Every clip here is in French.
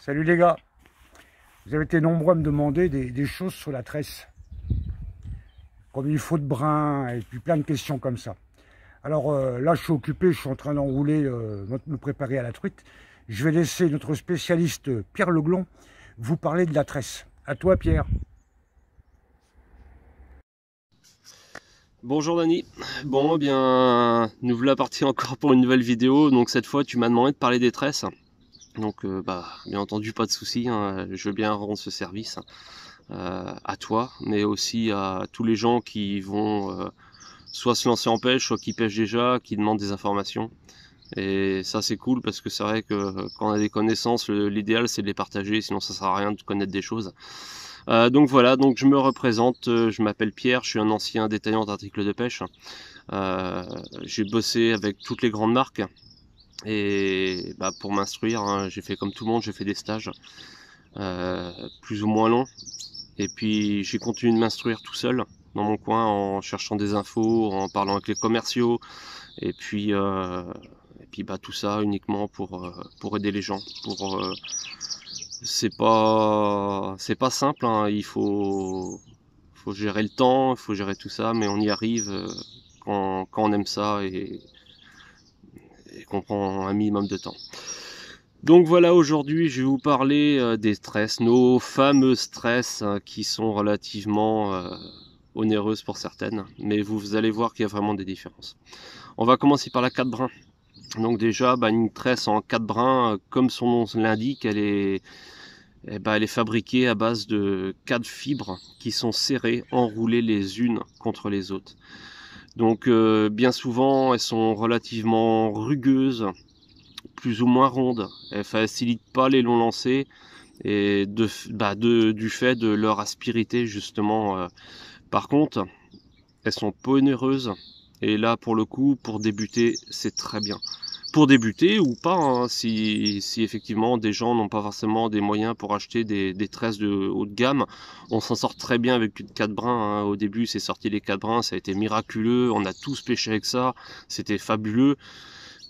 Salut les gars, vous avez été nombreux à me demander des choses sur la tresse, comme il faut de brin et puis plein de questions comme ça. Alors là je suis occupé, je suis en train d'enrouler, me préparer à la truite. Je vais laisser notre spécialiste Pierre Leglon vous parler de la tresse. À toi Pierre. Bonjour Dani. Bon, eh bien, nous voilà partis encore pour une nouvelle vidéo. Donc cette fois, tu m'as demandé de parler des tresses. Donc, bien entendu, pas de souci, hein. Je veux bien rendre ce service à toi, mais aussi à tous les gens qui vont soit se lancer en pêche, soit qui pêchent déjà, qui demandent des informations. Et ça, c'est cool parce que c'est vrai que quand on a des connaissances, l'idéal c'est de les partager, sinon ça sert à rien de connaître des choses. Donc voilà, donc je me représente, je m'appelle Pierre, je suis un ancien détaillant d'articles de pêche. J'ai bossé avec toutes les grandes marques et pour m'instruire, hein, j'ai fait comme tout le monde, j'ai fait des stages plus ou moins longs. Et puis j'ai continué de m'instruire tout seul dans mon coin en cherchant des infos, en parlant avec les commerciaux et puis tout ça uniquement pour aider les gens, c'est pas simple, hein. Il faut gérer le temps, il faut gérer tout ça, mais on y arrive quand on aime ça et qu'on prend un minimum de temps. Donc voilà, aujourd'hui je vais vous parler des stress, nos fameux stress qui sont relativement onéreuses pour certaines, mais vous allez voir qu'il y a vraiment des différences. On va commencer par la 4 brins. Donc déjà, une tresse en 4 brins, comme son nom l'indique, elle est fabriquée à base de 4 fibres qui sont serrées, enroulées les unes contre les autres. Donc bien souvent, elles sont relativement rugueuses, plus ou moins rondes. Elles facilitent pas les longs lancers et du fait de leur aspérité justement. Par contre, elles sont peu onéreuses et là pour le coup, pour débuter, c'est très bien. Pour débuter ou pas, hein, si effectivement des gens n'ont pas forcément des moyens pour acheter des tresses de haut de gamme, on s'en sort très bien avec 4 brins, hein. Au début c'est sorti les 4 brins, ça a été miraculeux, on a tous pêché avec ça, c'était fabuleux.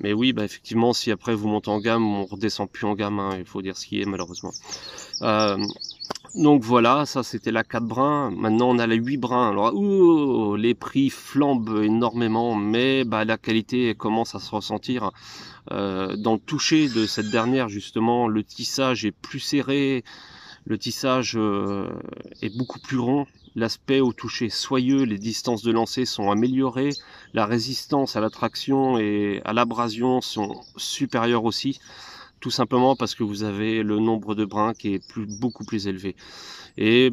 Mais oui, effectivement, si après vous montez en gamme, on redescend plus en gamme, hein, il faut dire ce qui est malheureusement. Donc voilà, ça c'était la 4 brins. Maintenant on a la 8 brins. Alors les prix flambent énormément, mais la qualité commence à se ressentir dans le toucher de cette dernière. Justement, le tissage est plus serré, le tissage est beaucoup plus rond, l'aspect au toucher est soyeux, les distances de lancer sont améliorées, la résistance à la traction et à l'abrasion sont supérieures aussi. Tout simplement parce que vous avez le nombre de brins qui est beaucoup plus élevé. Et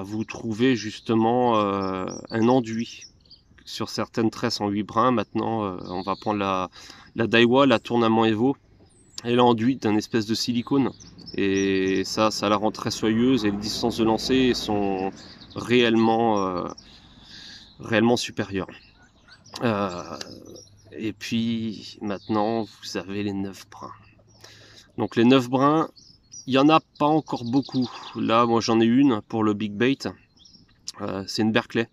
vous trouvez justement un enduit sur certaines tresses en 8 brins. Maintenant, on va prendre la Daiwa, la Tournament Evo. Elle est enduite d'un espèce de silicone. Et ça la rend très soyeuse et les distances de lancer sont réellement supérieures. Et puis maintenant, vous avez les 9 brins. Donc les 9 brins, il n'y en a pas encore beaucoup. Là, moi j'en ai une pour le Big Bait. C'est une Berkeley.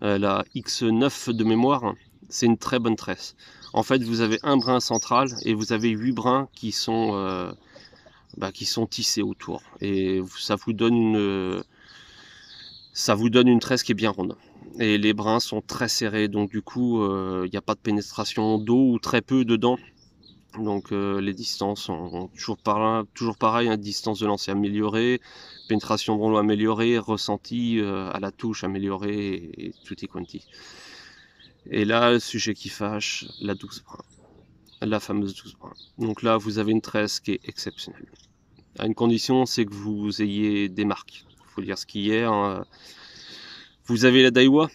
La X9 de mémoire. C'est une très bonne tresse. En fait, vous avez un brin central et vous avez 8 brins qui sont tissés autour. Et ça vous donne une tresse qui est bien ronde. Et les brins sont très serrés. Donc du coup, il n'y a pas de pénétration d'eau ou très peu dedans. Donc les distances sont toujours pareil, hein, distance de lancer améliorée, pénétration de rouleau améliorée, ressenti à la touche amélioré et tutti quanti. Et là, le sujet qui fâche, la 12 brins, la fameuse 12 brins. Donc là, vous avez une tresse qui est exceptionnelle. À une condition, c'est que vous ayez des marques. Il faut dire ce qu'il y a. Hein. Vous avez la Daiwa,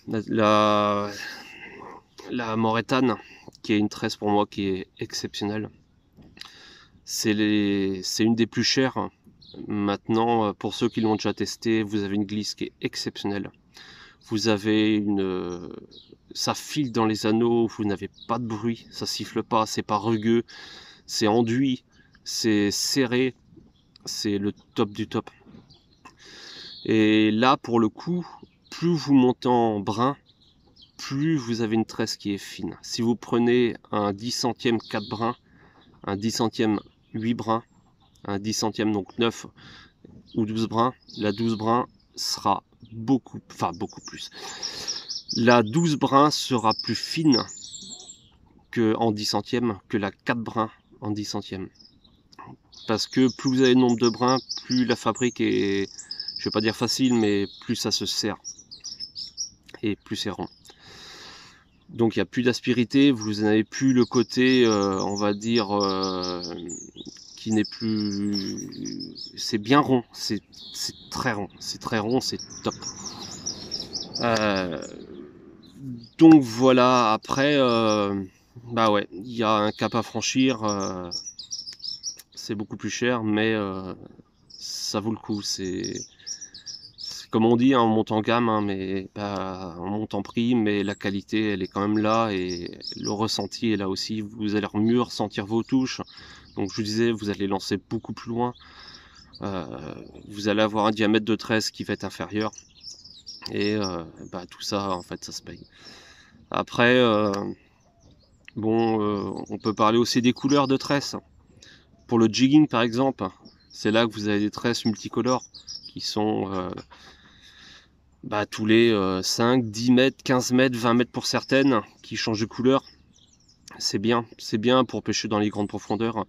la Moretane, qui est une tresse pour moi qui est exceptionnelle. C'est une des plus chères. Maintenant, pour ceux qui l'ont déjà testé, vous avez une glisse qui est exceptionnelle. Vous avez ça file dans les anneaux, vous n'avez pas de bruit, ça siffle pas, c'est pas rugueux, c'est enduit, c'est serré, c'est le top du top. Et là, pour le coup, plus vous montez en brin, plus vous avez une tresse qui est fine. Si vous prenez un 10 centième 4 brins, un 10 centième 8 brins, un 10 centièmes, donc 9 ou 12 brins, la 12 brins sera beaucoup plus. La 12 brins sera plus fine que en 10 centièmes que la 4 brins en 10 centièmes. Parce que plus vous avez le nombre de brins, plus la fabrique est, je vais pas dire facile, mais plus ça se serre. Et plus c'est rond. Donc il n'y a plus d'aspérité, vous n'avez plus le côté, on va dire, qui n'est plus... C'est bien rond, c'est très rond, c'est top. Donc voilà, après, bah ouais, il y a un cap à franchir, c'est beaucoup plus cher, mais ça vaut le coup, c'est... Comme on dit, hein, on monte en gamme, hein, mais on monte en prix, mais la qualité, elle est quand même là et le ressenti est là aussi. Vous allez mieux ressentir vos touches. Donc je vous disais, vous allez lancer beaucoup plus loin. Vous allez avoir un diamètre de tresse qui va être inférieur. Et tout ça, en fait, ça se paye. Après, on peut parler aussi des couleurs de tresse. Pour le jigging, par exemple, c'est là que vous avez des tresses multicolores qui sont... tous les 5, 10 mètres, 15 mètres, 20 mètres pour certaines, qui changent de couleur. C'est bien pour pêcher dans les grandes profondeurs.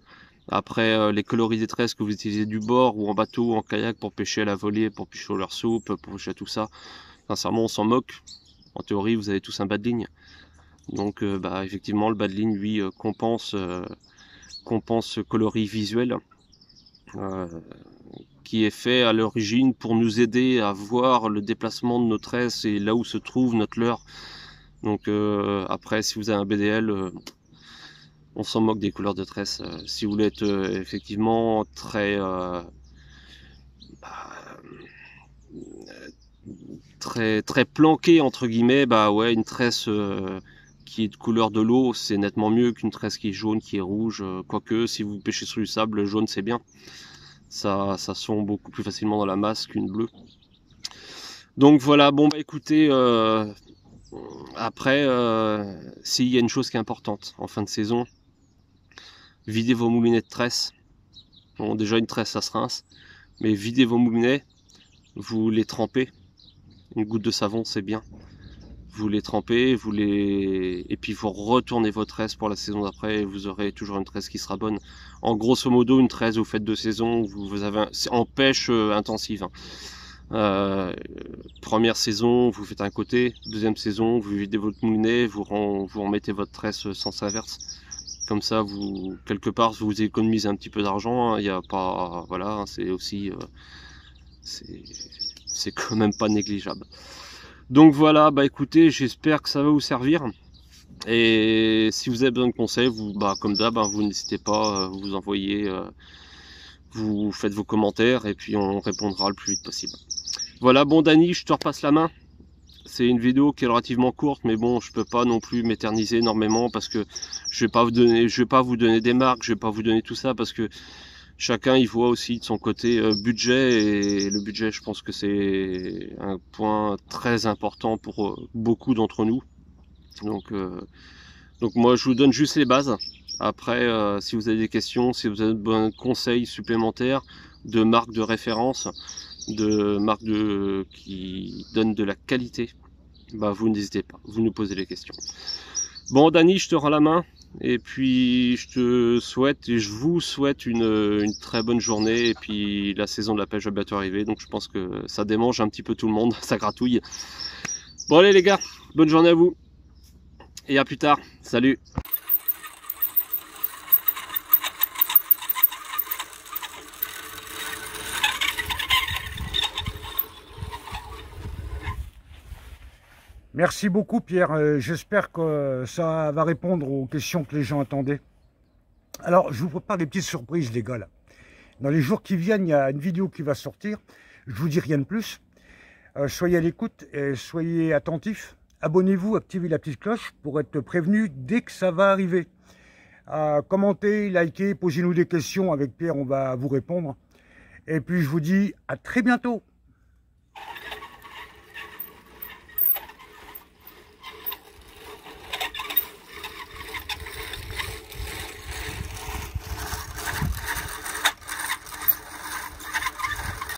Après, les coloris des tresses que vous utilisez du bord ou en bateau ou en kayak pour pêcher à la volée, pour pêcher au leurre soupe, pour pêcher à tout ça, sincèrement on s'en moque. En théorie vous avez tous un bas de ligne. Donc effectivement le bas de ligne lui compense ce coloris visuel. Qui est fait à l'origine pour nous aider à voir le déplacement de nos tresses et là où se trouve notre leurre. Donc après, si vous avez un BDL, on s'en moque des couleurs de tresse. Si vous voulez être effectivement très planqué entre guillemets, ouais, une tresse qui est de couleur de l'eau, c'est nettement mieux qu'une tresse qui est jaune, qui est rouge. Quoique, si vous pêchez sur du sable, le jaune c'est bien. Ça sond beaucoup plus facilement dans la masse qu'une bleue. Donc voilà, écoutez, après, s'il y a une chose qui est importante en fin de saison, videz vos moulinets de tresse. Bon, déjà une tresse ça se rince, mais videz vos moulinets, vous les trempez. Une goutte de savon c'est bien. Vous les trempez, et puis vous retournez vos tresses pour la saison d'après et vous aurez toujours une tresse qui sera bonne. En grosso modo, une tresse, vous faites 2 saisons, vous avez en pêche intensive. Première saison, vous faites un côté, deuxième saison, vous videz votre moulinet, vous remettez votre tresse sens inverse. Comme ça, quelque part, vous économisez un petit peu d'argent. Il n'y a pas, voilà, c'est aussi, c'est quand même pas négligeable. Donc voilà, écoutez, j'espère que ça va vous servir. Et si vous avez besoin de conseils, comme d'hab, vous n'hésitez pas, vous envoyez, vous faites vos commentaires et puis on répondra le plus vite possible. Voilà, Dany, je te repasse la main. C'est une vidéo qui est relativement courte, mais bon, je peux pas non plus m'éterniser énormément parce que je vais pas vous donner des marques, je vais pas vous donner tout ça parce que chacun il voit aussi de son côté budget, et le budget je pense que c'est un point très important pour beaucoup d'entre nous. Donc moi je vous donne juste les bases. Après si vous avez des questions, si vous avez besoin de conseils supplémentaires, de marques de référence, de marques qui donnent de la qualité, vous n'hésitez pas, vous nous posez les questions. Bon Dany, je te rends la main. Et puis je vous souhaite une très bonne journée. Et puis la saison de la pêche va bientôt arriver, donc je pense que ça démange un petit peu tout le monde, ça gratouille. Bon allez les gars, bonne journée à vous. Et à plus tard, salut. Merci beaucoup Pierre, j'espère que ça va répondre aux questions que les gens attendaient. Alors je vous prépare des petites surprises les gars là. Dans les jours qui viennent, il y a une vidéo qui va sortir, je vous dis rien de plus. Soyez à l'écoute et soyez attentifs. Abonnez-vous, activez la petite cloche pour être prévenu dès que ça va arriver. Commentez, likez, posez-nous des questions, avec Pierre on va vous répondre. Et puis je vous dis à très bientôt.